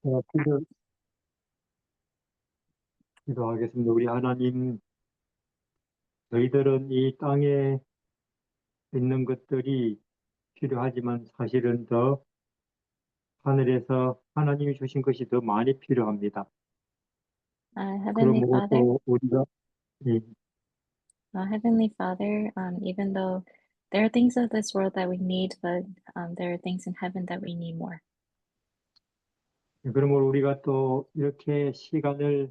기도, 기도하겠습니다. 우리 하나님, 저희들은 이 땅에 있는 것들이 필요하지만 사실은 더 하늘에서 하나님이 주신 것이 더 많이 필요합니다. Heavenly 그러므로 Father, 또 우리가 이 Heavenly Father, even though there are things of this world that we need, but there are things in heaven that we need more. 그러므로 우리가 또 이렇게 시간을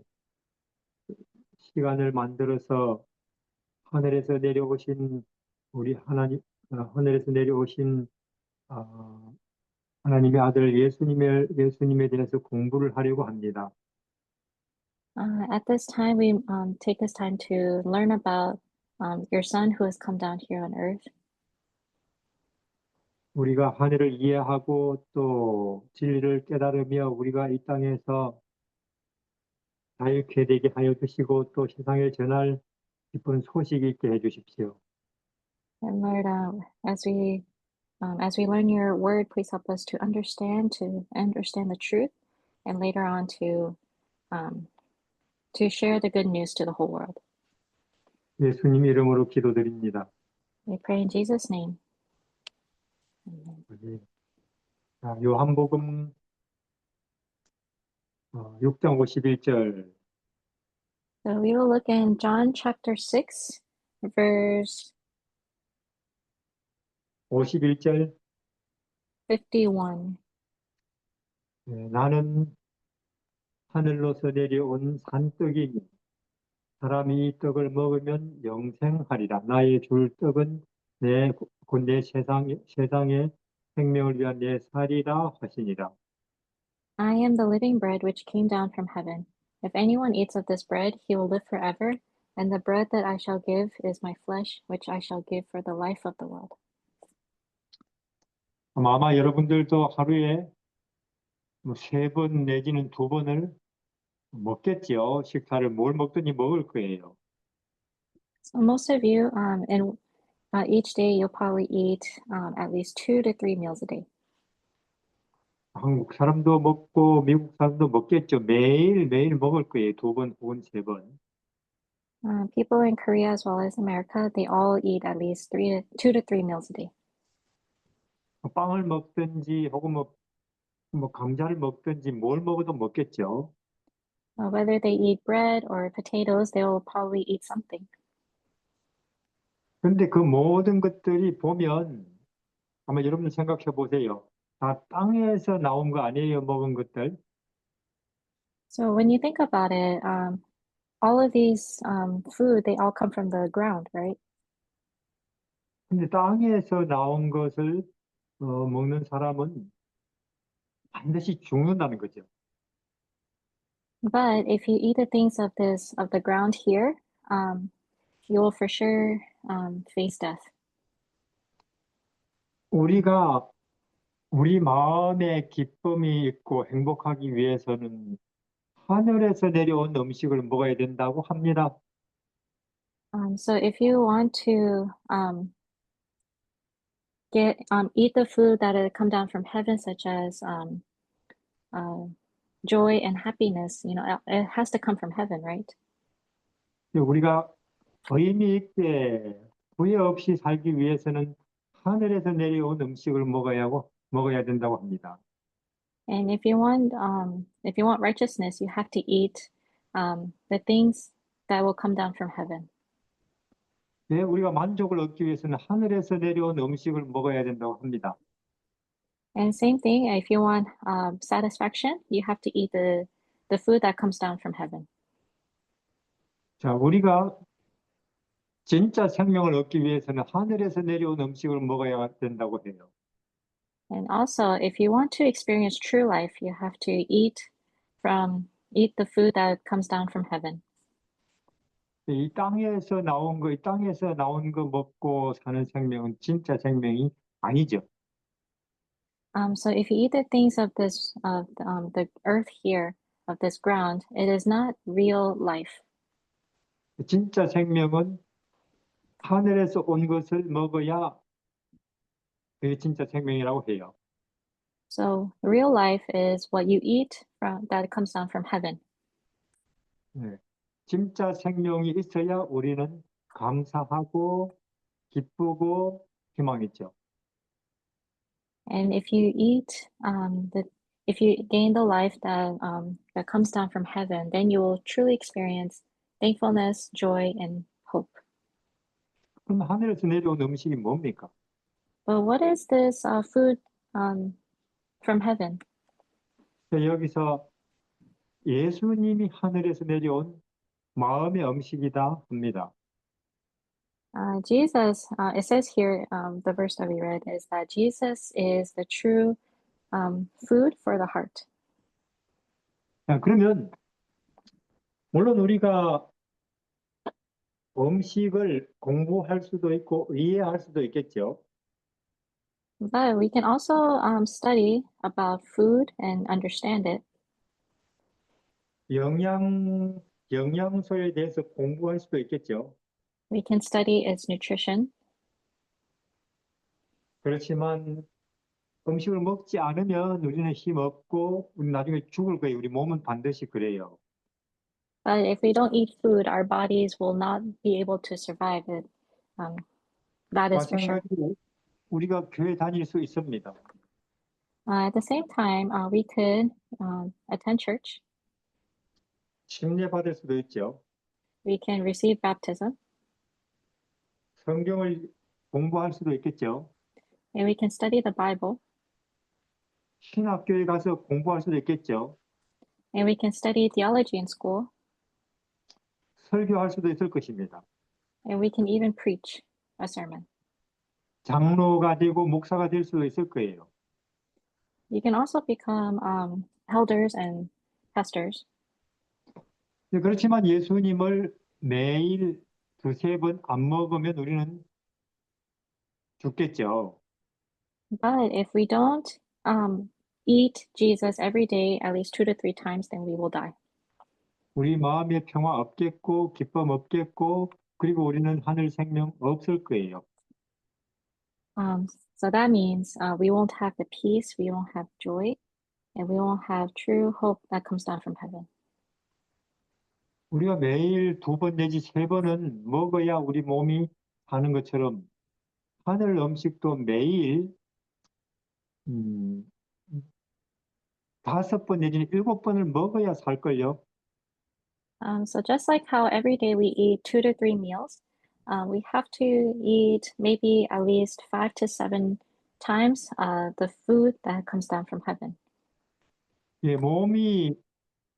만들어서 하늘에서 내려오신 우리 하늘에서 내려오신 아, 하나님의 아들 예수님에 대해서 공부를 하려고 합니다. At this time, we take this time to learn about your Son who has come down here on earth. 우리가 하늘을 이해하고 또 진리를 깨달으며 우리가 이 땅에서 자유케 되게 하여 주시고 또 세상에 전할 기쁜 소식이 있게 해 주십시오. And Lord, as we learn your word, please help us to understand the truth, and later on um, to share the good news to the whole world. 예수님 이름으로 기도드립니다. We pray in Jesus' name. Amen. 네. 자, 요한복음 6장 51절, So we will look in John chapter 6, verse 51절. 51. 나는 하늘로서 내려온 산떡이니 사람이 이 떡을 먹으면 영생하리라. 나의 줄 떡은 곧 내 세상의 생명을 위한 내 살이라 하시니라. I am the living bread which came down from heaven. If anyone eats of this bread, he will live forever. And the bread that I shall give is my flesh, which I shall give for the life of the world. 아마 여러분들도 하루에 세 번 내지는 두 번을 먹겠죠. 식사를 뭘 먹든지 먹을 거예요. So most of you, in each day, you'll probably eat at least 2 to 3 meals a day. 한국 사람도 먹고 미국 사람도 먹겠죠. 매일 먹을 거예요. 두 번 혹은 세 번. People in Korea as well as America, they all eat at least 2 to 3 meals a day. 빵을 먹든지 혹은 뭐 감자를 먹든지 뭘 먹어도 먹겠죠. Whether they eat bread or potatoes, they will probably eat something. 그런데 그 모든 것들이 보면 아마 여러분들 생각해 보세요. 다 땅에서 나온 거 아니에요, 먹은 것들. So when you think about it, all of these food, they all come from the ground, right? 근데 땅에서 나온 것을 먹는 사람은 반드시 죽는다는 거죠. But if you eat the things of the ground here, you will for sure face death. 우리가 우리 마음에 기쁨이 있고 행복하기 위해서는 하늘에서 내려온 음식을 먹어야 된다고 합니다. So if you want to eat the food that come down from heaven, such as uh, joy and happiness, it has to come from heaven, right? 우리가 의미 있게 후회 없이 살기 위해서는 하늘에서 내려온 음식을 먹어야 된다고 합니다. And if you want righteousness, you have to eat the things that will come down from heaven. 네, 우리가 만족을 얻기 위해서는 하늘에서 내려온 음식을 먹어야 된다고 합니다. And same thing, if you want satisfaction, you have to eat the food that comes down from heaven. 자, 우리가 진짜 생명을 얻기 위해서는 하늘에서 내려온 음식을 먹어야 된다고 해요. And also, if you want to experience true life, you have to eat the food that comes down from heaven. 이 땅에서 나온 거 먹고 사는 생명은 진짜 생명이 아니죠. So if you eat the things of the earth here, of this ground, it is not real life. 진짜 생명은 하늘에서 온 것을 먹어야 그게 진짜 생명이라고 해요. So real life is what you eat that comes down from heaven. 네. 진짜 생명이 있어야 우리는 감사하고 기쁘고 희망 있죠. And if you eat if you gain the life that comes down from heaven, then you will truly experience thankfulness, joy, and hope. 그럼 하늘에서 내려온 음식이 뭡니까? But what is this food from heaven? 여기서 예수님이 하늘에서 내려온 마음의 음식이다 합니다. Jesus, it says here, the verse that we read is that Jesus is the true food for the heart. 자, 그러면 물론 우리가 음식을 공부할 수도 있고 이해할 수도 있겠죠. But we can also study about food and understand it. 영양소에 대해서 공부할 수도 있겠죠. We can study its nutrition. 그렇지만 음식을 먹지 않으면 우리는 힘없고 우리 나중에 죽을 거예요. 우리 몸은 반드시 그래요. But if we don't eat food, our bodies will not be able to survive it. That is for sure. 마찬가지로 우리가 교회 다닐 수 있습니다. At the same time, we could attend church. 침례 받을 수도 있죠. We can receive baptism, 성경을 공부할 수도 있겠죠. and we can study the Bible, 신학교에 가서 공부할 수도 있겠죠. and we can study theology in school, 설교할 수도 있을 것입니다. and we can even preach a sermon. 장로가 되고 목사가 될 수도 있을 거예요. You can also become elders and pastors. 그렇지만 예수님을 매일 두세 번 안 먹으면 우리는 죽겠죠. But if we don't eat Jesus every day, at least 2 to 3 times, then we will die. 우리 마음에 평화 없겠고 기쁨 없겠고 그리고 우리는 하늘 생명 없을 거예요. So that means we won't have the peace, we won't have joy, and we won't have true hope that comes down from heaven. 우리가 매일 2번 내지 3번은 먹어야 우리 몸이 사는 것처럼 하늘 음식도 매일 5번 내지는 7번을 먹어야 살걸요. So just like how every day we eat 2 to 3 meals, we have to eat maybe at least 5 to 7 times the food that comes down from heaven. 예, 몸이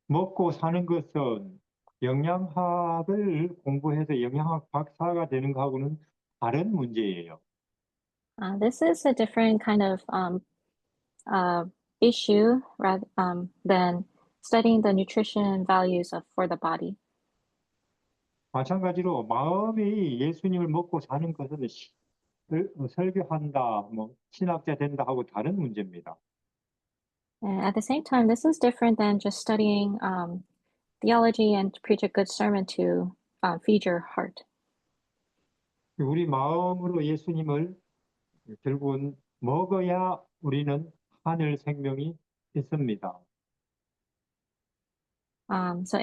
먹고 사는 것은 영양학을 공부해서 영양학 박사가 되는 거하고는 다른 문제예요. This is a different kind of issue rather than studying the nutrition values for the body. 마찬가지로 마음이 예수님을 먹고 사는 것은 설교한다, 뭐 신학자 된다 하고 다른 문제입니다. And at the same time, this is different than just studying theology and to preach a good sermon to feed your heart. 우리 마음으로 예수님을 결국은 먹어야 우리는 하늘 생명이 있습니다. So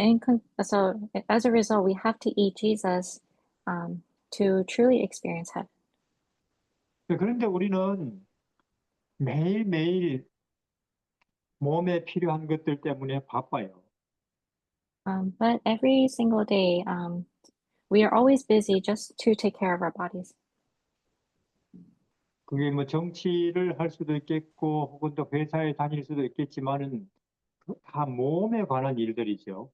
as a result, we have to eat Jesus to truly experience heaven. 그런데 우리는 매일매일 몸에 필요한 것들 때문에 바빠요. But every single day, we are always busy just to take care of our bodies. 그게 뭐 정치를 할 수도 있겠고 혹은 또 회사에 다닐 수도 있겠지만은 다 몸에 관한 일들이죠.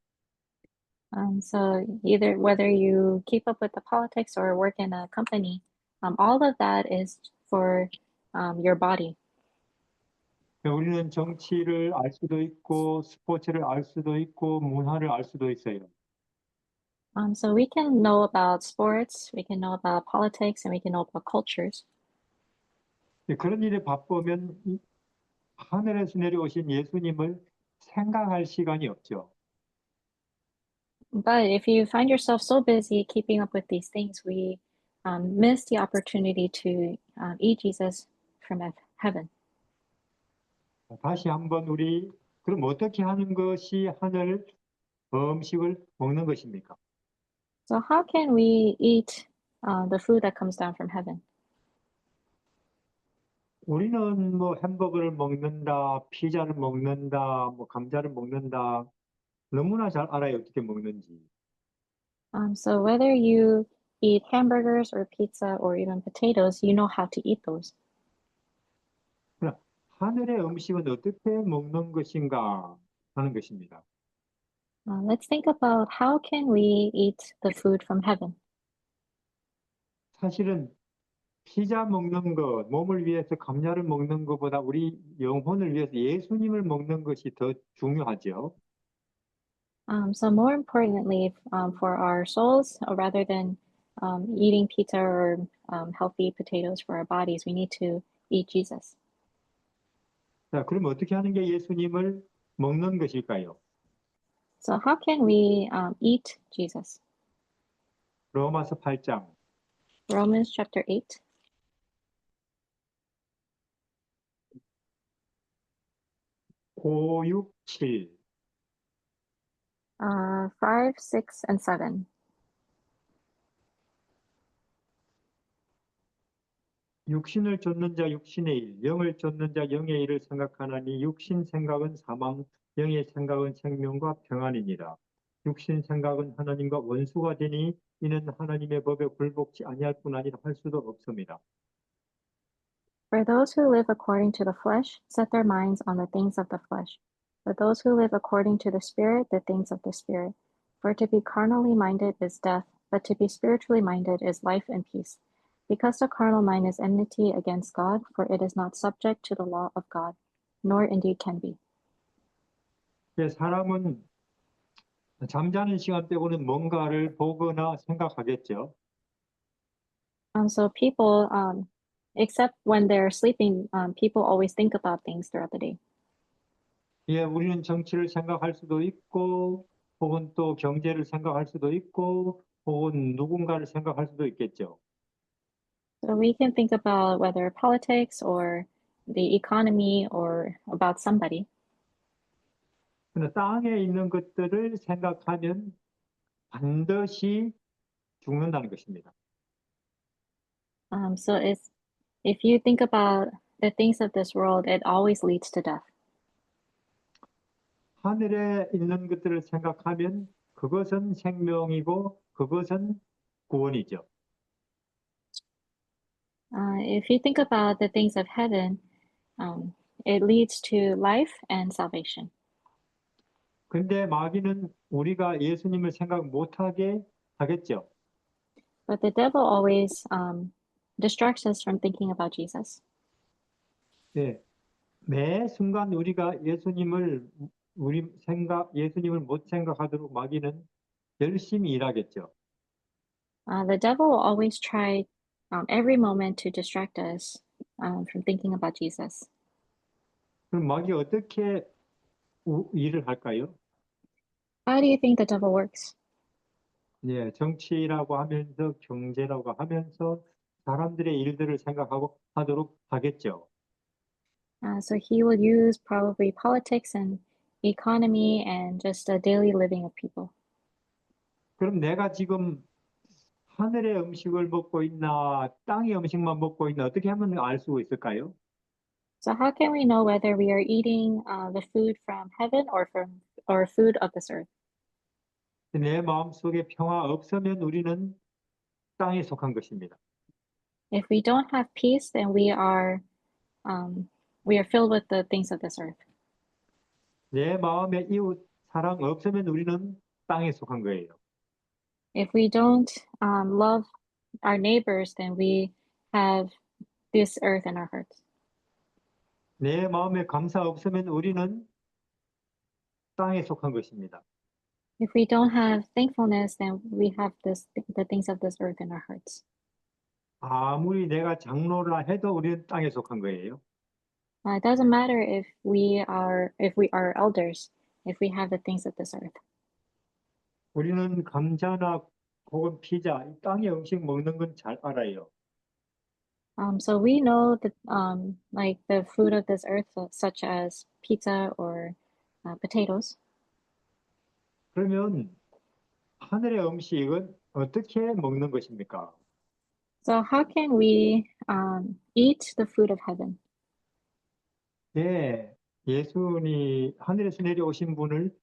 So either whether you keep up with the politics or work in a company, all of that is for your body. 우리는 정치를 알 수도 있고 스포츠를 알 수도 있고 문화를 알 수도 있어요. So we can know about sports, we can know about politics, and we can know about cultures. 그런 일에 바쁘면 하늘에서 내려오신 예수님을 생각할 시간이 없죠. But if you find yourself so busy keeping up with these things, we miss the opportunity to eat Jesus from heaven. 다시 한번 우리 그럼 어떻게 하는 것이 하늘 음식을 먹는 것입니까? So how can we eat the food that comes down from heaven? 우리는 뭐 햄버거를 먹는다, 피자를 먹는다, 뭐 감자를 먹는다. 너무나 잘 알아요, 어떻게 먹는지. So whether you eat hamburgers or pizza or even potatoes, you know how to eat those. 그러나 하늘의 음식은 어떻게 먹는 것인가 하는 것입니다. Let's think about how can we eat the food from heaven. 사실은 피자 먹는 것, 몸을 위해서 감자를 먹는 것보다 우리 영혼을 위해서 예수님을 먹는 것이 더 중요하죠. So more importantly, for our souls, rather than eating pizza or healthy potatoes for our bodies, we need to eat Jesus. 자, 그럼 어떻게 하는 게 예수님을 먹는 것일까요? So how can we eat Jesus? 로마서 8장 Romans chapter 8, 5, 6, 7. 5, 6, and 7. 육신을 쫓는 자 육신의 일, 영을 쫓는 자 영의 일을 생각하나니 육신 생각은 사망, 영의 생각은 생명과 평안이니라. 육신 생각은 하나님과 원수가 되니 이는 하나님의 법에 굴복치 아니할 뿐 아니라 할 수도 없습니다. For those who live according to the flesh set their minds on the things of the flesh, but those who live according to the Spirit, the things of the Spirit. For to be carnally minded is death, but to be spiritually minded is life and peace. Because the carnal mind is enmity against God, for it is not subject to the law of God, nor indeed can be. 사람은 잠자는 시간 빼고는 뭔가를 보거나 생각하겠죠. So people, except when they're sleeping, people always think about things throughout the day. 예, 우리는 정치를 생각할 수도 있고, 혹은 또 경제를 생각할 수도 있고, 혹은 누군가를 생각할 수도 있겠죠. So we can think about whether politics or the economy or about somebody. 그러나 땅에 있는 것들을 생각하면 반드시 죽는다는 것입니다. So if you think about the things of this world, it always leads to death. 하늘에 있는 것들을 생각하면 그것은 생명이고 그것은 구원이죠. If you think about the things of heaven, it leads to life and salvation. 근데 마귀는 우리가 예수님을 생각 못하게 하겠죠. But the devil always distracts us from thinking about Jesus. 예, 매 순간 우리가 예수님을 못 생각하도록 마귀는 열심히 일하겠죠. The devil will always try every moment to distract us from thinking about Jesus. 그럼 마귀 어떻게 일을 할까요? How do you think the devil works? 예, 정치라고 하면서 경제라고 하면서 사람들의 일들을 생각하고 하도록 하겠죠. So he will use probably politics and economy and just the daily living of people. 그럼 내가 지금 하늘의 음식을 먹고 있나 땅의 음식만 먹고 있나 어떻게 하면 알 수 있을까요? So how can we know whether we are eating the food from heaven or food of this earth? 내 마음속에 평화 없으면 우리는 땅에 속한 것입니다. If we don't have peace, then we are filled with the things of this earth. 내 마음에 이웃 사랑 없으면 우리는 땅에 속한 거예요. If we don't love our neighbors, then we have this earth in our hearts. 내 마음에 감사 없으면 우리는 땅에 속한 것입니다. If we don't have thankfulness, then we have the things of this earth in our hearts. 아무리 내가 장로라 해도 우리는 땅에 속한 거예요. It doesn't matter if we are elders, if we have the things of this earth. 우리는 감자나 혹은 피자, 이 땅의 음식 먹는 건 잘 알아요. So we know that like the food of this earth, such as pizza or potatoes. 그러면 하늘의 음식은 어떻게 먹는 것입니까? So how can we eat the food of heaven? 네, 예수님이 하늘에서 내려오신 분을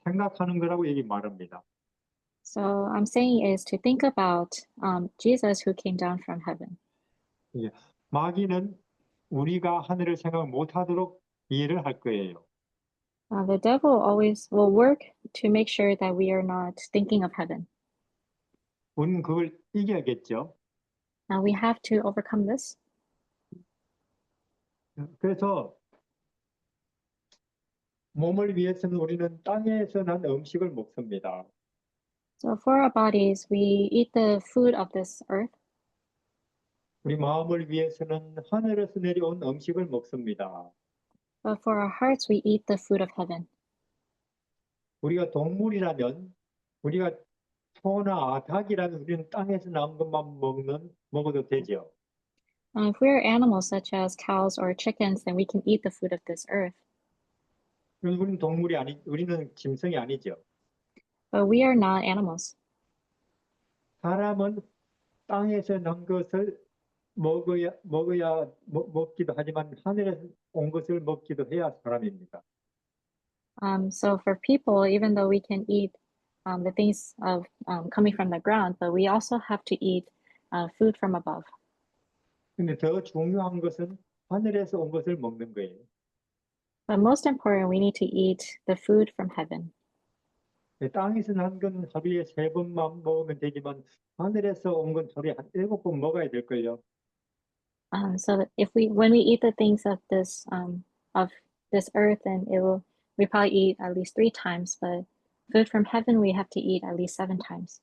생각하는 거라고 여기 말합니다. So I'm saying is to think about Jesus who came down from heaven. 예, 마귀는 우리가 하늘을 생각 못하도록 이해를 할 거예요. The devil always will work to make sure that we are not thinking of heaven. 우리는 그걸 이겨야겠죠. Now we have to overcome this. 그래서 몸을 위해서는 우리는 땅에서 난 음식을 먹습니다. So for our bodies, we eat the food of this earth. 우리 마음을 위해서는 하늘에서 내려온 음식을 먹습니다. But for our hearts, we eat the food of heaven. 우리가 동물이라면 우리가 소나 닭이라면 우리는 땅에서 나온 것만 먹어도 되죠. If we're animals such as cows or chickens, then we can eat the food of this earth. 우리는 우리는 짐승이 아니죠. But we are not animals. 사람은 땅에서 난 것을 먹기도 하지만 하늘에서 온 것을 먹기도 해야 사람입니다. So for people, even though we can eat the things of coming from the ground, but we also have to eat food from above. 근데 더 중요한 것은 하늘에서 온 것을 먹는 거예요. But most important, we need to eat the food from heaven. 땅에서 난 건 하루에 3번만 먹으면 되지만 하늘에서 온 건 하루에 한 7번 먹어야 될걸요. So that when we eat the things of this earth, then we probably eat at least 3 times. But food from heaven, we have to eat at least 7 times.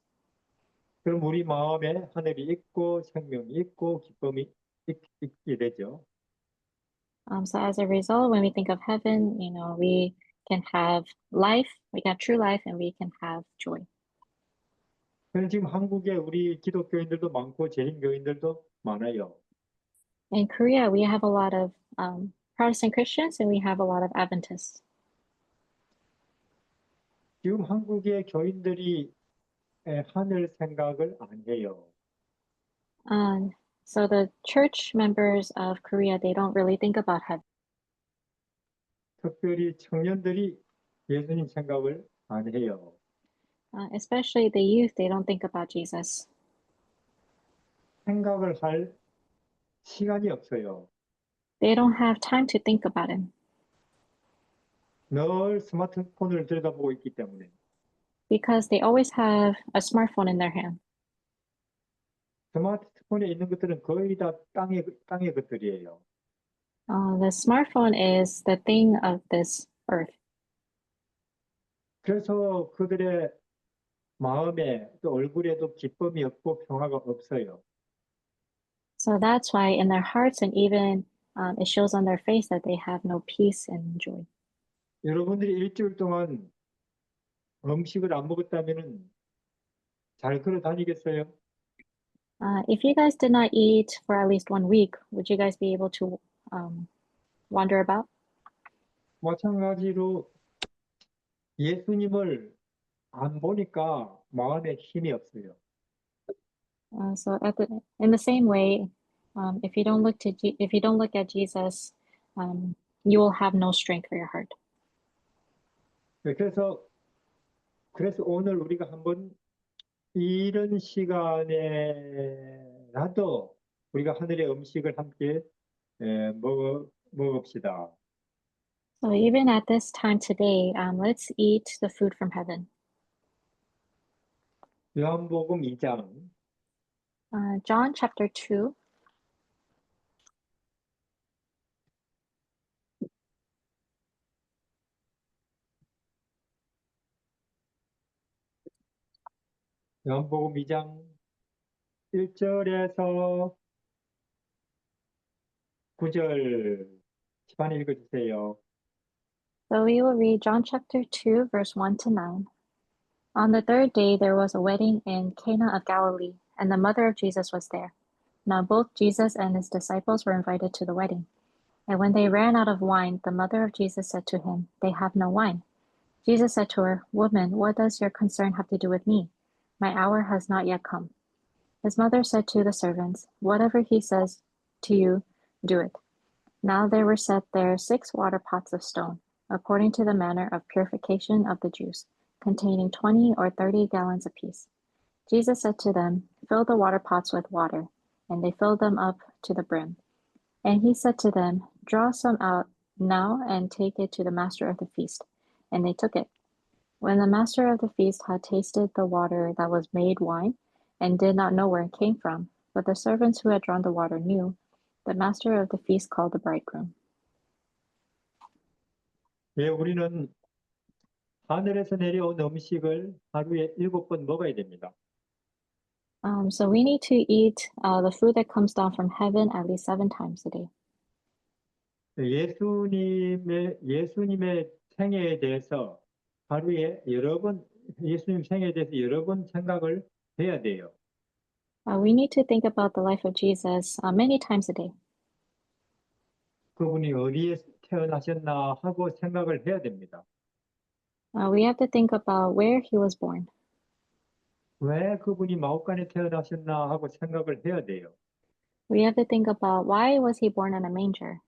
그럼 우리 마음에 하늘이 있고 생명이 있고 기쁨이 있게 되죠. So as a result, when we think of heaven, we can have life, we can have true life, and we can have joy. 그럼 지금 한국에 우리 기독교인들도 많고 재림교인들도 많아요. In Korea, we have a lot of Protestant Christians and we have a lot of Adventists. 지금 한국의 교인들이 하늘 생각을 안 해요. So the church members of Korea, they don't really think about heaven. 특별히 청년들이 예수님 생각을 안 해요. Especially the youth, they don't think about Jesus. 생각을 할 시간이 없어요. They don't have time to think about him 늘 스마트폰을 들여다보고 있기 때문에. because they always have a smartphone in their hand. 스마트폰에 있는 것들은 거의 다 땅의 것들이에요. The smartphone is the thing of this earth. 그래서 그들의 마음에 또 얼굴에도 기쁨이 없고 평화가 없어요. So that's why in their hearts and even it shows on their face that they have no peace and joy. 여러분들이 일주일 동안 음식을 안 먹었다면 잘 걸어 다니겠어요? If you guys did not eat for at least 1 week, would you guys be able to wander about? 마찬가지로 예수님을 안 보니까 마음에 힘이 없어요. So in the same way, if you don't look at Jesus, you will have no strength for your heart. 그래서 오늘 우리가 한번 이런 시간에라도 우리가 하늘의 음식을 함께 먹읍시다. So even at this time today, let's eat the food from heaven. 요한복음 2장 John chapter 2. 요한복음 2장 1절에서 9절 시간에 읽어주세요. So we will read John chapter 2, verse 1 to 9. On the third day, there was a wedding in Cana of Galilee, and the mother of Jesus was there. Now both Jesus and his disciples were invited to the wedding. And when they ran out of wine, the mother of Jesus said to him, "They have no wine." Jesus said to her, "Woman, what does your concern have to do with me? My hour has not yet come." His mother said to the servants, "Whatever he says to you, do it." Now there were set there 6 water pots of stone, according to the manner of purification of the Jews, containing 20 or 30 gallons apiece. Jesus said to them, "Fill the water pots with water." And they filled them up to the brim. And he said to them, "Draw some out now and take it to the master of the feast." And they took it. When the master of the feast had tasted the water that was made wine, and did not know where it came from, but the servants who had drawn the water knew, the master of the feast called the bridegroom. 예, 우리는 하늘에서 내려온 음식을 하루에 7번 먹어야 됩니다. So we need to eat the food that comes down from heaven at least 7 times a day. 예수님의 생애에 대해서 하루에 예수님 생애에 대해서 여러 번 생각을 해야 돼요. We need to think about the life of Jesus many times a day. 그분이 어디에 태어나셨나 하고 생각을 해야 됩니다. We have to think about where he was born. 왜 그분이 마옥간에 태어나셨나 하고 생각을 해야 돼요. We have to think about why was he born in a manger?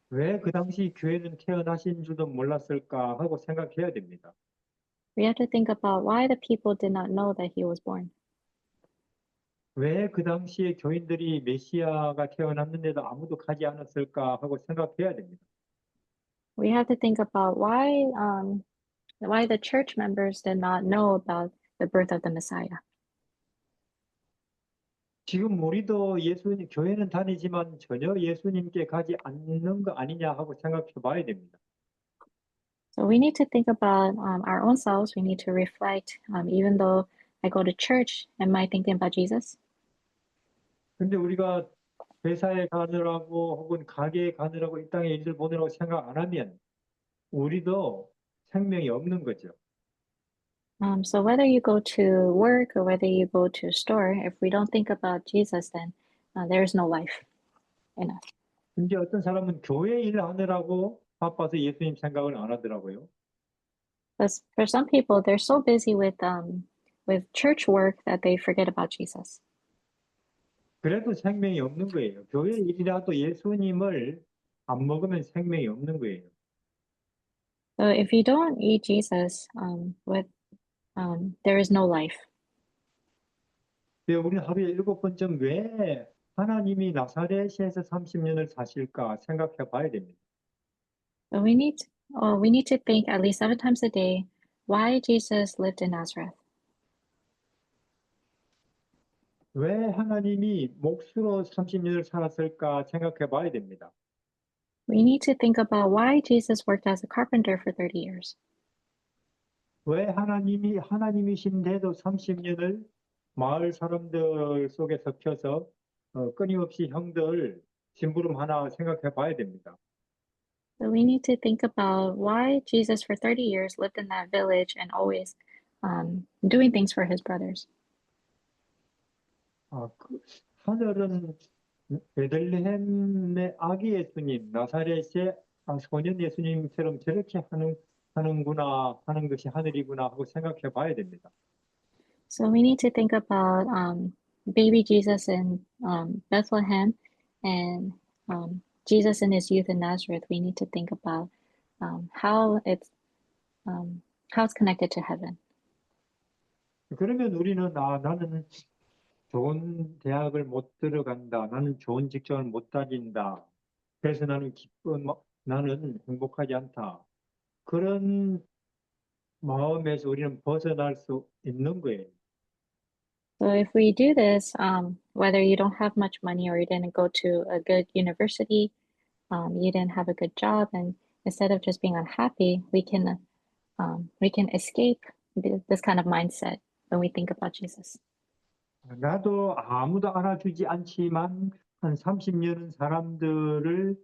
왜 그 당시 교회는 태어나신 줄도 몰랐을까 하고 생각해야 됩니다. We have to think about why the people did not know that he was born. 왜 그 당시에 교인들이 메시아가 태어났는데도 아무도 가지 않았을까 하고 생각해야 됩니다. We have to think about why the church members did not know about the birth of the Messiah. 지금 우리도 교회는 다니지만 전혀 예수님께 가지 않는 거 아니냐 하고 생각해 봐야 됩니다. So we need to think about our own selves. We need to reflect. Even though I go to church, am I thinking about Jesus? 근데 우리가 회사에 가느라고 혹은 가게에 가느라고 이 땅에 일들 보느라고 생각 안 하면 우리도 생명이 없는 거죠. So whether you go to work or whether you go to a store, if we don't think about Jesus, then there is no life in us. 근데 어떤 사람은 교회 일 하느라고 바빠서 예수님 생각을 안 하더라고요. But for some people, they're so busy with church work that they forget about Jesus. 그래도 생명이 없는 거예요. 교회 일이라도 예수님을 안 먹으면 생명이 없는 거예요. So if you don't eat Jesus, there is no life. 우리는 하루에 7번쯤 왜 하나님이 나사렛에서 30년을 사실까 생각해 봐야 됩니다. So we need to think at least 7 times a day why Jesus lived in Nazareth. 왜 하나님이 목수로 30년을 살았을까 생각해 봐야 됩니다. We need to think about why Jesus worked as a carpenter for 30 years. 왜 하나님이신데도 30년을 마을 사람들 속에 섞여서 끊임없이 형들 심부름 하나 생각해 봐야 됩니다. So we need to think about why Jesus for 30 years lived in that village and always doing things for his brothers. 하늘은 베들레헴의 아기 예수님, 나사렛의 소년 예수님처럼 저렇게 하는구나 하는 것이 하늘이구나 하고 생각해 봐야 됩니다. So we need to think about baby Jesus in Bethlehem and Jesus in his youth in Nazareth. We need to think about how it's connected to heaven. 그러면 우리는 나는 좋은 대학을 못 들어간다. 나는 좋은 직장을 못 다닌다. 그래서 나는 행복하지 않다. 그런 마음에서 우리는 벗어날 수 있는 거예요. So if we do this, whether you don't have much money or you didn't go to a good university, you didn't have a good job, and instead of just being unhappy, we can escape this kind of mindset when we think about Jesus. 나도 아무도 알아주지 않지만 한 30년은 사람들을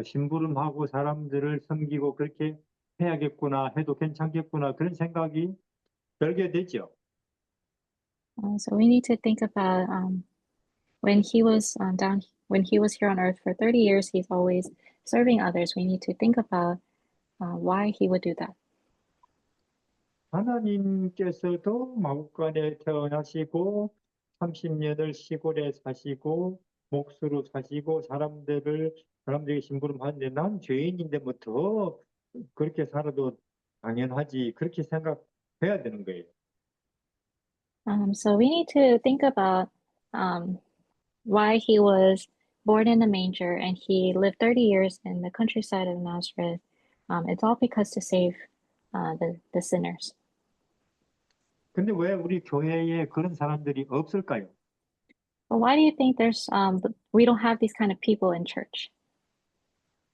심부름하고 사람들을 섬기고 그렇게 해야겠구나 해도 괜찮겠구나 그런 생각이 들게 되죠. So we need to think about when he was here on earth for 30 years, he's always serving others. We need to think about why he would do that. 하나님께서도 마국간에 태어나시고 30년을 시골에 사시고 목수로 사시고 사람들에게 심부름하는데 난 죄인인데 뭐 더 그렇게 살아도 당연하지 그렇게 생각해야 되는 거예요. So we need to think about why he was born in a manger and he lived 30 years in the countryside of Nazareth. It's all because to save the sinners. 근데 왜 우리 교회에 그런 사람들이 없을까요? But why do you think we don't have these kind of people in church?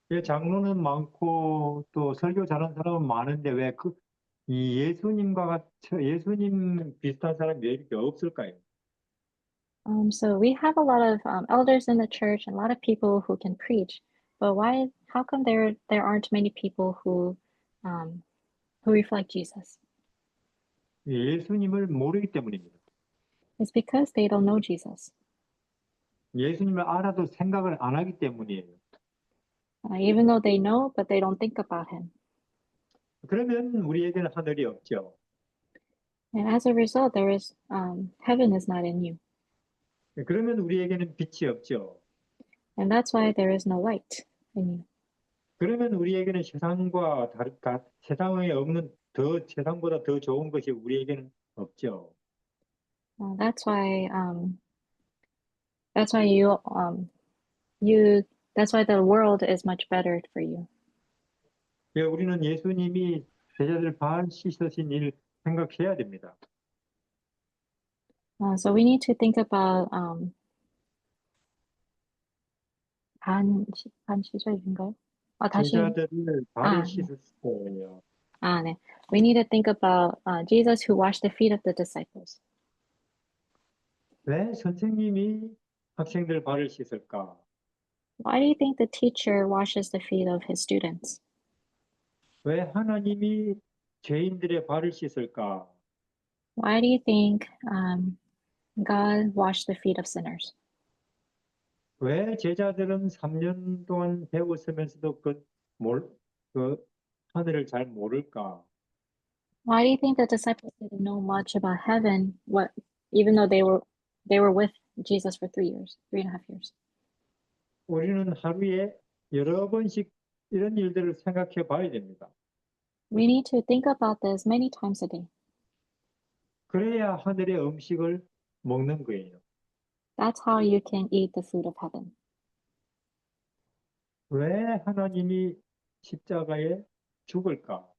예, 장로는 많고 또 설교 잘하는 사람은 많은데 왜 이 예수님 비슷한 사람이 왜 이렇게 없을까요? So we have a lot of elders in the church and a lot of people who can preach, but how come there aren't many people who reflect Jesus? 예수님을 모르기 때문입니다. It's because they don't know Jesus. 예수님을 알아도 생각을 안 하기 때문이에요. Even though they know, but they don't think about him. 그러면 우리에게는 하늘이 없죠. And as a result, heaven is not in you. 그러면 우리에게는 빛이 없죠. And that's why there is no light in you. 그러면 우리에게는 세상에 없는 세상보다 더 좋은 것이 우리에게는 없죠. That's why the world is much better for you. 예, 우리는 예수님이 제자들 발 씻으신 일 생각해야 됩니다. So we need to think about 반 시절인가요? 다시. 제자들을 발을 네. 씻을 거예요. 네. We need to think about Jesus who washed the feet of the disciples. 왜 선생님이 학생들 발을 씻을까? Why do you think the teacher washes the feet of his students? 왜 하나님이 죄인들의 발을 씻을까? Why do you think God washed the feet of sinners? 왜 제자들은 3년 동안 배웠으면서도 그 하늘을 잘 모를까? Why do you think the disciples didn't know much about heaven? Even though they were with Jesus for 3.5 years. 우리는 하루에 여러 번씩 이런 일들을 생각해 봐야 됩니다. We need to think about this many times a day. 그래야 하늘의 음식을 먹는 거예요. That's how you can eat the food of heaven. 왜 하나님이 십자가에 죽을까?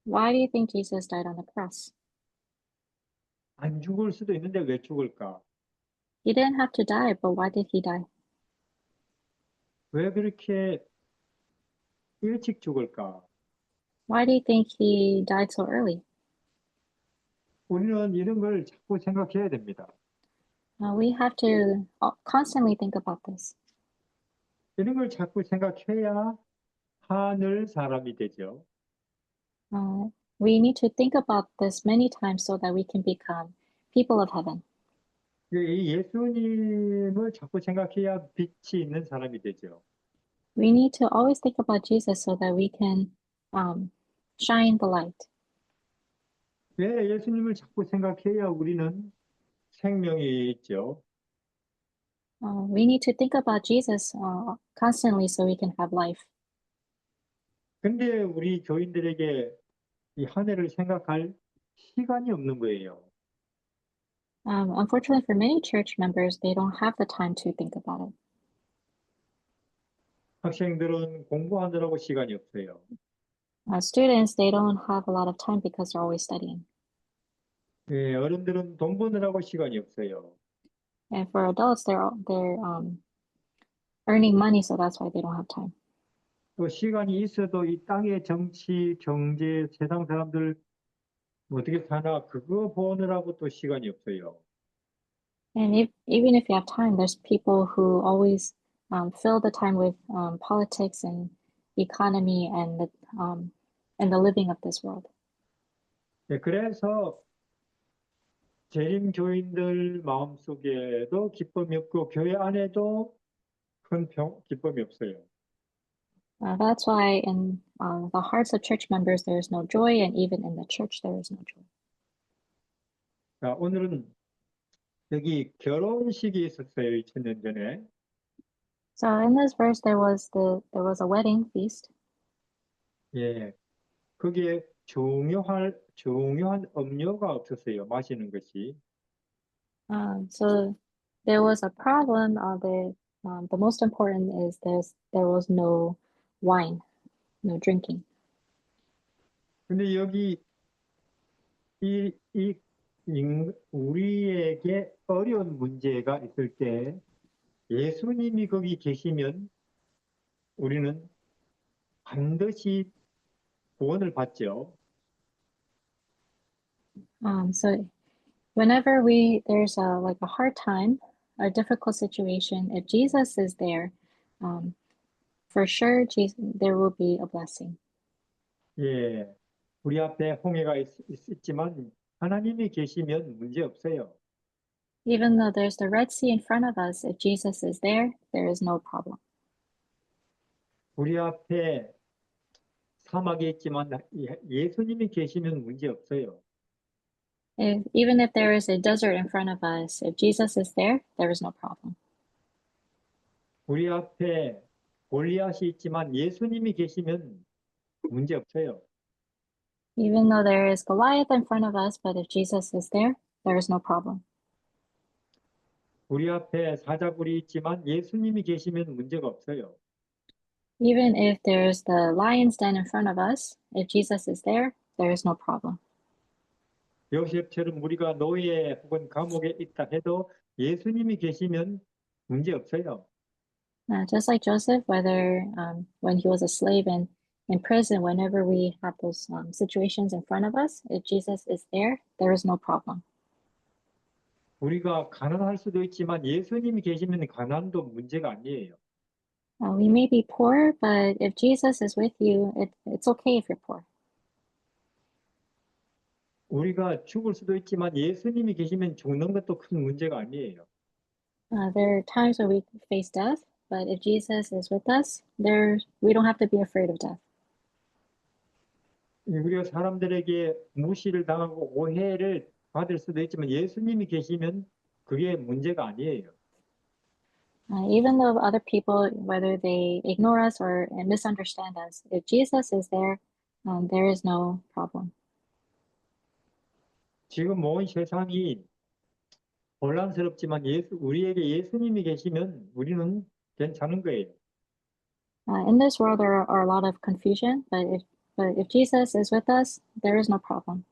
Why do you think Jesus died on the cross? 안 죽을 수도 있는데 왜 죽을까? He didn't have to die, but why did he die? 왜 그렇게 일찍 죽을까? Why do you think he died so early? 우리는 이런 걸 자꾸 생각해야 됩니다. We have to constantly think about this. 이런 걸 자꾸 생각해야 하늘 사람이 되죠. We need to think about this many times so that we can become people of heaven. 이 예수님을 자꾸 생각해야 빛이 있는 사람이 되죠. We need to always think about Jesus so that we can shine the light. 왜 예수님을 자꾸 생각해야 우리는 생명이 있죠. We need to think about Jesus constantly so we can have life. 근데 우리 교인들에게 이 하늘을 생각할 시간이 없는 거예요. Unfortunately for many church members, they don't have the time to think about it. 학생들은 공부하느라고 시간이 없어요. Students, they don't have a lot of time because they're always studying. 예, 어른들은 돈 버느라고 시간이 없어요. And for adults, they're earning money, so that's why they don't have time. 또 시간이 있어도 이 땅의 정치, 경제, 세상 사람들 어떻게 사나 그거 보느라고 또 시간이 없어요. And even if you have time, there's people who always fill the time with politics and economy and the living of this world. 예, 그래서 재림 교인들 마음속에도 기쁨이 없고 교회 안에도 큰 기쁨이 없어요. That's why in the hearts of church members there is no joy, and even in the church there is no joy. 자, 오늘은 여기 결혼식이 있었어요. 2000년 전에. So in this verse there was a wedding feast. 예, 거기에 중요한 음료가 없었어요. 마시는 것이. So there was a problem. The most important is there was no wine, no drinking. 근데 여기 우리에게 어려운 문제가 있을 때 예수님이 거기 계시면 우리는 반드시 구원을 받죠. So whenever there's a hard time, a difficult situation, if Jesus is there, for sure there will be a blessing. 예, 우리 앞에 홍해가 있지만 하나님이 계시면 문제 없어요. Even though there's the Red Sea in front of us, if Jesus is there is no problem. 우리 앞에 사막이 있지만 예수님이 계시면 문제 없어요. Even if there is a desert in front of us, if Jesus is there is no problem. 우리 앞에 골리앗이 있지만 예수님이 계시면 문제 없어요. Even though there is Goliath in front of us, but if Jesus is there is no problem. 우리 앞에 사자굴이 있지만 예수님이 계시면 문제가 없어요. Even if there's the lion's den in front of us, if Jesus is there is no problem. 요셉처럼 우리가 노예 혹은 감옥에 있다 해도 예수님이 계시면 문제 없어요. Just like Joseph, whether when he was a slave in prison, whenever we have those situations in front of us, if Jesus is there is no problem. 우리가 가난할 수도 있지만 예수님이 계시면 가난도 문제가 아니에요. We may be poor, but if Jesus is with you, it's okay if you're poor. 우리가 죽을 수도 있지만 예수님이 계시면 죽는 것도 큰 문제가 아니에요. There are times where we face death, but if Jesus is with us, we don't have to be afraid of death. 우리가 사람들에게 무시를 당하고 오해를 받을 수도 있지만 예수님이 계시면 그게 문제가 아니에요. Even though other people, whether they ignore us or misunderstand us, if Jesus is there is no problem. 지금 온 세상이 혼란스럽지만 우리에게 예수님이 계시면 우리는 괜찮은 거예요. In this world, there are a lot of confusion, but if Jesus is with us, there is no problem.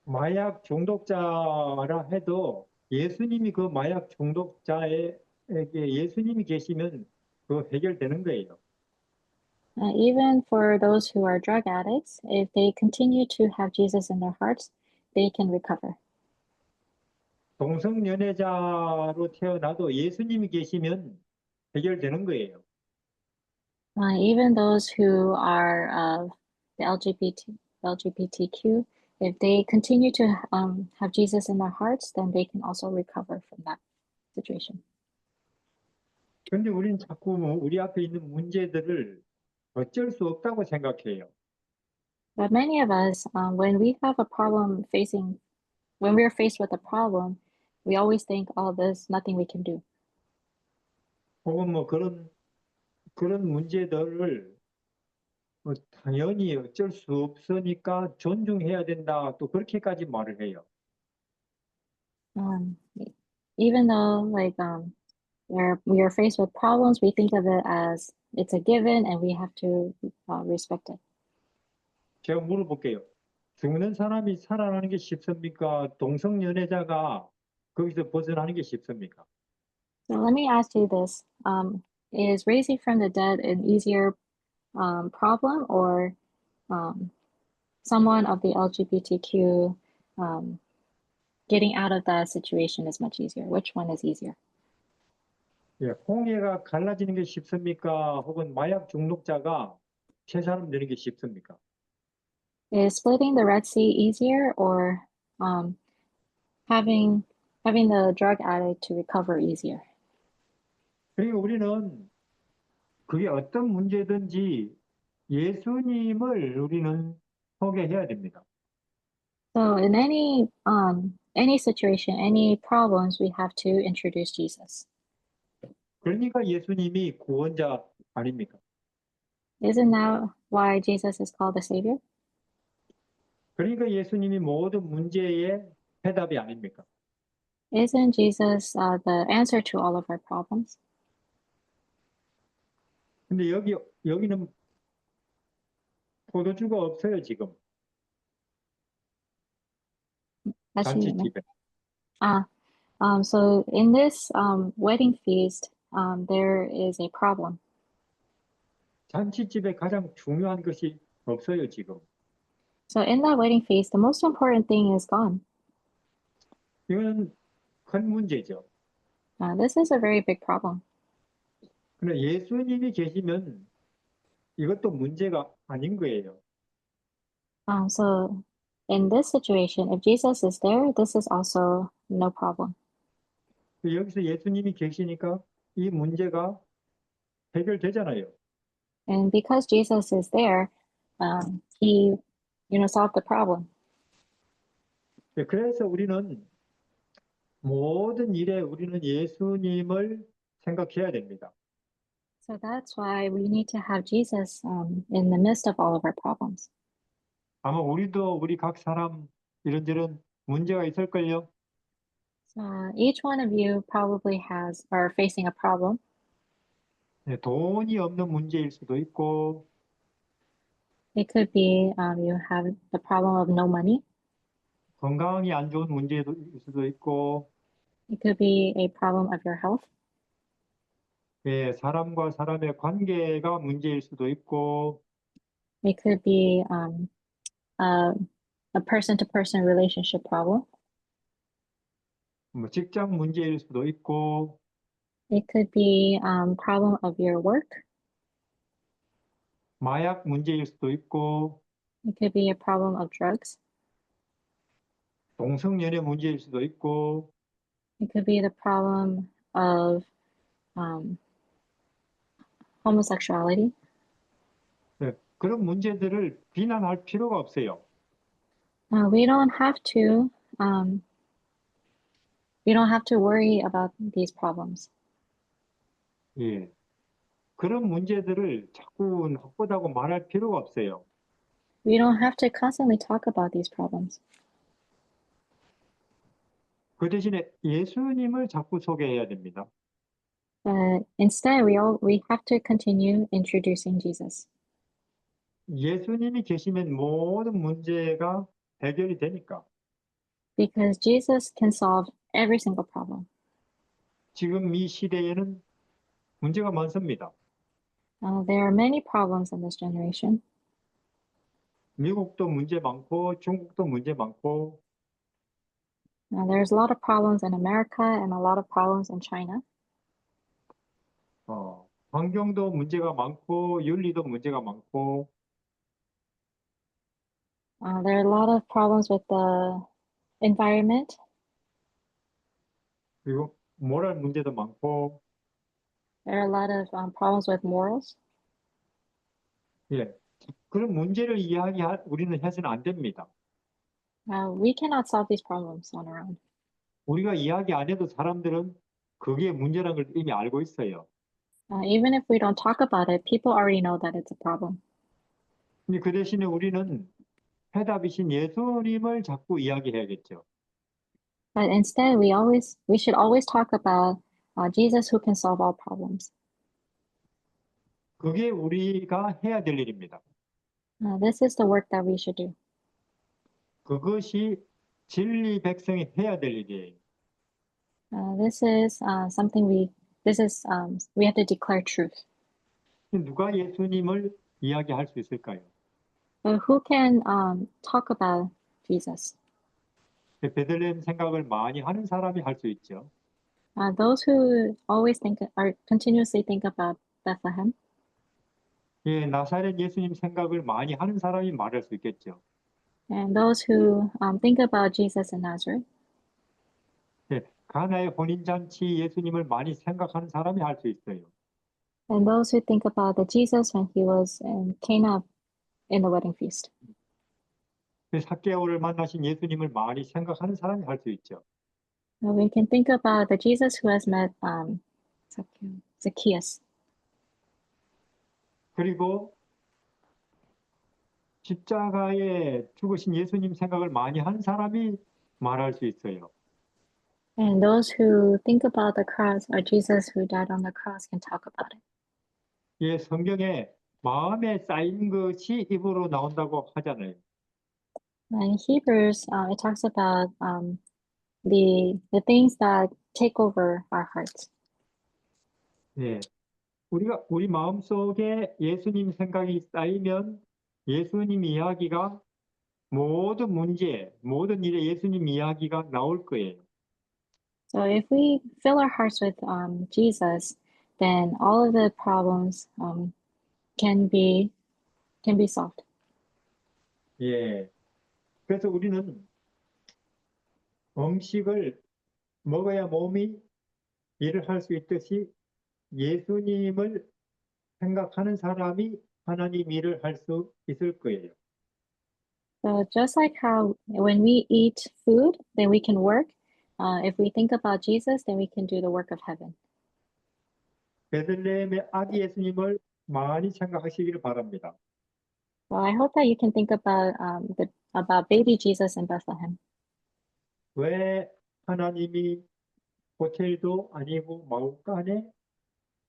마약 중독자라 해도 예수님이 그 마약 중독자에게 예수님이 계시면 그 해결되는 거예요. Even for those who are drug addicts, if they continue to have Jesus in their hearts, they can recover. 동성연애자로 태어나도 예수님이 계시면 해결되는 거예요. Even those who are of the LGBTQ, if they continue to have Jesus in their hearts, then they can also recover from that situation. 그런데 우리는 자꾸 우리 앞에 있는 문제들을 어쩔 수 없다고 생각해요. But many of us, when we are faced with a problem, we always think, oh, there's nothing we can do. 혹은 그런 문제들을 당연히 어쩔 수 없으니까 존중해야 된다. 또 그렇게까지 말을 해요. Even though we are faced with problems, we think of it as it's a given and we have to respect it. 제가 물어볼게요. 죽는 사람이 살아나는 게 쉽습니까? 동성연애자가 거기서 벗어나는 게 쉽습니까? So let me ask you this. Is raising from the dead an easier problem, or someone of the LGBTQ getting out of that situation is much easier? Which one is easier? 예, 홍해가 갈라지는 게 쉽습니까? 혹은 마약 중독자가 새 사람 되는 게 쉽습니까? Is splitting the Red Sea easier or um, having the drug addict to recover easier? 그리고 우리는 그게 어떤 문제든지 예수님을 우리는 소개해야 됩니다. So in any situation, any problems, we have to introduce Jesus. 그러니까 예수님이 구원자 아닙니까? Isn't that why Jesus is called the Savior? 그러니까 예수님이 모든 문제의 해답이 아닙니까? Isn't Jesus the answer to all of our problems? 근데 여기는 포도주가 없어요, 지금. 다시 잔치집에. So in this wedding feast, there is a problem. 잔치집에 가장 중요한 것이 없어요, 지금. So in that wedding feast, the most important thing is gone. 이거는 큰 문제죠. This is a very big problem. 근데 예수님이 계시면 이것도 문제가 아닌 거예요. So in this situation, if Jesus is there, this is also no problem. 여기서 예수님이 계시니까 이 문제가 해결되잖아요. And because Jesus is there, he, solved the problem. 그래서 우리는 모든 일에 우리는 예수님을 생각해야 됩니다. So that's why we need to have Jesus in the midst of all of our problems. 아마 우리 각 사람 이런저런 문제가 있을걸요. So each one of you probably are facing a problem. 돈이 없는 문제일 수도 있고, It could be you have the problem of no money. 건강이 안 좋은 문제일 수도 있고, It could be a problem of your health. 사람과 사람의 관계가 문제일 수도 있고, It could be a person-to-person relationship problem. 뭐 직장 문제일 수도 있고, It could be problem of your work. 마약 문제일 수도 있고, It could be a problem of drugs. 동성연애 문제일 수도 있고, It could be the problem of homosexuality. 그런 문제들을 비난할 필요가 없어요. We don't have to worry about these problems. 예. 그런 문제들을 자꾸 나쁘다고 말할 필요가 없어요. We don't have to constantly talk about these problems. 그 대신에 예수님을 자꾸 소개해야 됩니다. Instead, we have to continue introducing Jesus. 예수님이 계시면 모든 문제가 해결이 되니까. Because Jesus can solve every single problem. 지금 이 시대에는 문제가 많습니다. There are many problems in this generation. 미국도 문제 많고 중국도 문제 많고 There's a lot of problems in America and a lot of problems in China. 환경도 문제가 많고 윤리도 문제가 많고 There are a lot of problems with the environment. 그리고 모랄 문제도 많고 There are a lot of problems with morals. 예. 그런 문제를 우리는 해서는 안 됩니다. We cannot solve these problems on our own. 우리가 이야기 안 해도 사람들은 그게 문제라는 걸 이미 알고 있어요. Even if we don't talk about it, people already know that it's a problem. 근데 그 대신에 우리는 해답이신 예수님을 자꾸 이야기해야겠죠. But instead, we should always talk about Jesus who can solve all problems. 그게 우리가 해야 될 일입니다. This is the work that we should do. 그것이 진리 백성이 해야 될 일이에요. This is we have to declare truth. 누가 예수님을 이야기할 수 있을까요? Who can talk about Jesus? 베들레헴 생각을 많이 하는 사람이 할 수 있죠. Those who continuously think about Bethlehem. 나사렛 예수님 생각을 많이 하는 사람이 말할 수 있겠죠. And those who think about Jesus in Nazareth, 예, 가나의 혼인잔치 예수님을 많이 생각하는 사람이 할 수 있어요. and those who think about the Jesus when he was in Cana in the wedding feast. 삭개오를 만나신 예수님을 많이 생각하는 사람이 할 수 있죠. We can think about the Jesus who has met Zacchaeus. 그리고 십자가에 죽으신 예수님 생각을 많이 한 사람이 말할 수 있어요. And those who think about the cross or Jesus who died on the cross can talk about it. 예, 성경에 마음에 쌓인 것이 입으로 나온다고 하잖아요. In Hebrews, it talks about the things that take over our hearts. 예, 우리 마음속에 예수님 생각이 쌓이면 예수님 이야기가 모든 문제, 모든 일에 예수님 이야기가 나올 거예요. So if we fill our hearts with Jesus, then all of the problems can be solved. 예. 그래서 우리는 음식을 먹어야 몸이 일을 할 수 있듯이 예수님을 생각하는 사람이 하나님 일을 할 수 있을 거예요. So just like how when we eat food, then we can work. If we think about Jesus, then we can do the work of heaven. 베들레헴의 아기 예수님을 많이 생각하시기를 바랍니다. So I hope that you can think about about baby Jesus in Bethlehem. 왜 하나님이 호텔도 아니고 마을간에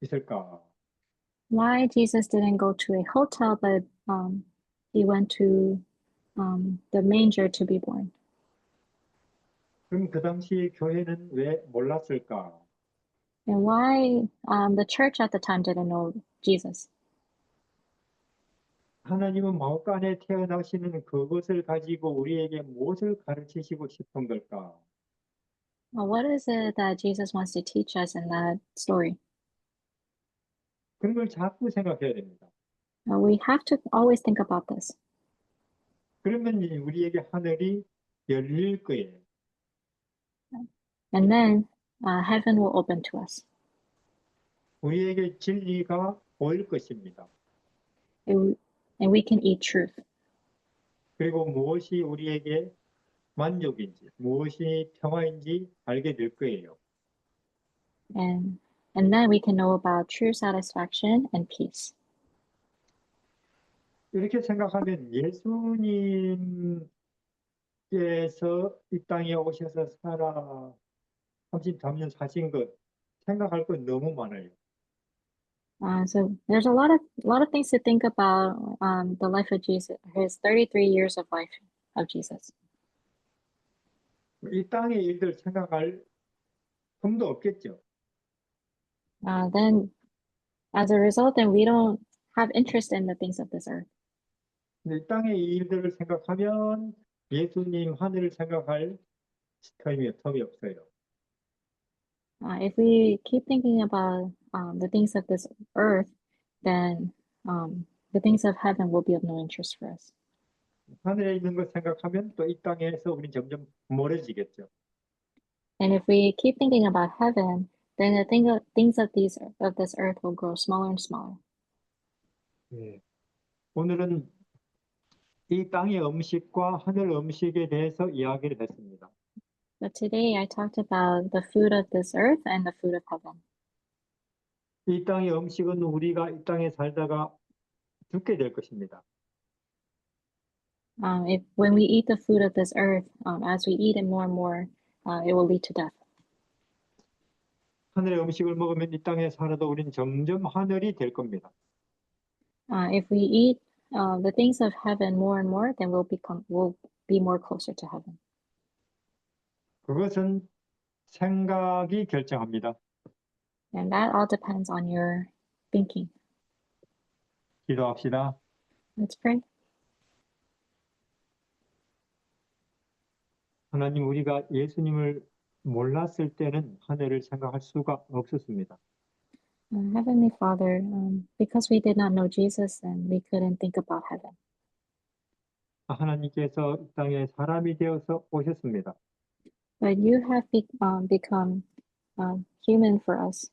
있을까? Why Jesus didn't go to a hotel, but he went to the manger to be born. 그럼 그 당시 교회는 왜 몰랐을까? And why the church at the time didn't know Jesus? 하나님은 마을간에 태어나시는 그것을 가지고 우리에게 무엇을 가르치시고 싶은 걸까? What is it that Jesus wants to teach us in that story? 그런 걸 자꾸 생각해야 됩니다. We have to always think about this. 그러면 우리에게 하늘이 열릴 거예요. And then heaven will open to us. 우리에게 진리가 보일 것입니다. And we can eat truth. 그리고 무엇이 우리에게 만족인지, 무엇이 평화인지 알게 될 거예요. And then we can know about true satisfaction and peace. 이렇게 생각하면 예수님께서 이 땅에 오셔서 살아 33년 사신 것 생각할 것 너무 많아요. So there's a lot of things to think about the life of Jesus, his 33 years of life of Jesus. 이 땅의 일들 생각할 틈도 없겠죠. Then as a result, then we don't have interest in the things of this earth. 이 땅의 일들을 생각하면 예수님 하늘을 생각할 텀이 없어요. If we keep thinking about the things of this earth, then the things of heaven will be of no interest for us. 하늘에 있는 것 생각하면 또 이 땅에서 우리 점점 멀어지겠죠. And if we keep thinking about heaven, then the things of this earth will grow smaller and smaller. 예. 오늘은 이 땅의 음식과 하늘 음식에 대해서 이야기를 했습니다. But today I talked about the food of this earth and the food of heaven. 이 땅의 음식은 우리가 이 땅에 살다가 죽게 될 것입니다. When we eat the food of this earth, as we eat it more and more, it will lead to death. 하늘의 음식을 먹으면 이 땅에 살아도 우리는 점점 하늘이 될 겁니다. If we eat the things of heaven more and more, then we'll be more closer to heaven. 그것은 생각이 결정합니다. And that all depends on your thinking. 기도합시다. Let's pray. 하나님, 우리가 예수님을 몰랐을 때는 하늘을 생각할 수가 없었습니다. Heavenly Father, because we did not know Jesus and we couldn't think about heaven. 하나님께서 이 땅에 사람이 되어서 오셨습니다. but you have become human for us,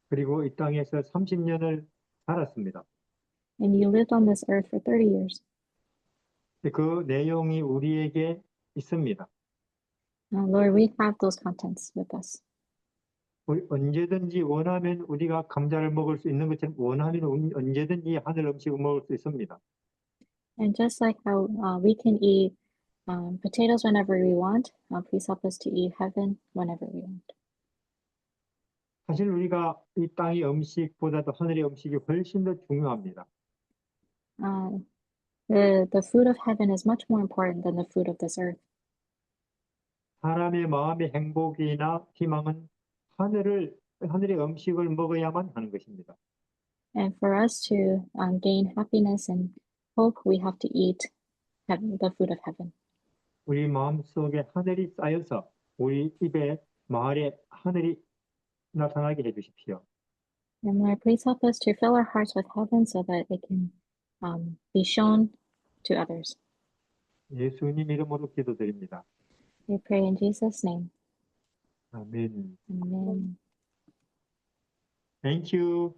그리고 이 땅에서 30년을 살았습니다. and you lived on this earth for 30 years. 그 내용이 우리에게 있습니다. Lord, we have those contents with us. 우리 언제든지 원하면 우리가 감자를 먹을 수 있는 것처럼 원하면 언제든지 하늘 음식을 먹을 수 있습니다. And just like how we can eat potatoes whenever we want, please help us to eat heaven whenever we want. 사실 우리가 이 땅의 음식보다도 하늘의 음식이 훨씬 더 중요합니다. The food of heaven is much more important than the food of this earth. 사람의 마음의 행복이나 희망은 하늘의 음식을 먹어야만 하는 것입니다. And for us to gain happiness and hope, we have to eat the food of heaven. 우리 마음속에 하늘이 쌓여서 우리 입에 말에 하늘이 나타나게 해주십시오. And Lord, please help us to fill our hearts with heaven so that it can be shown to others. 예수님 이름으로 기도드립니다. We pray in Jesus' name. 아멘. Amen. Thank you.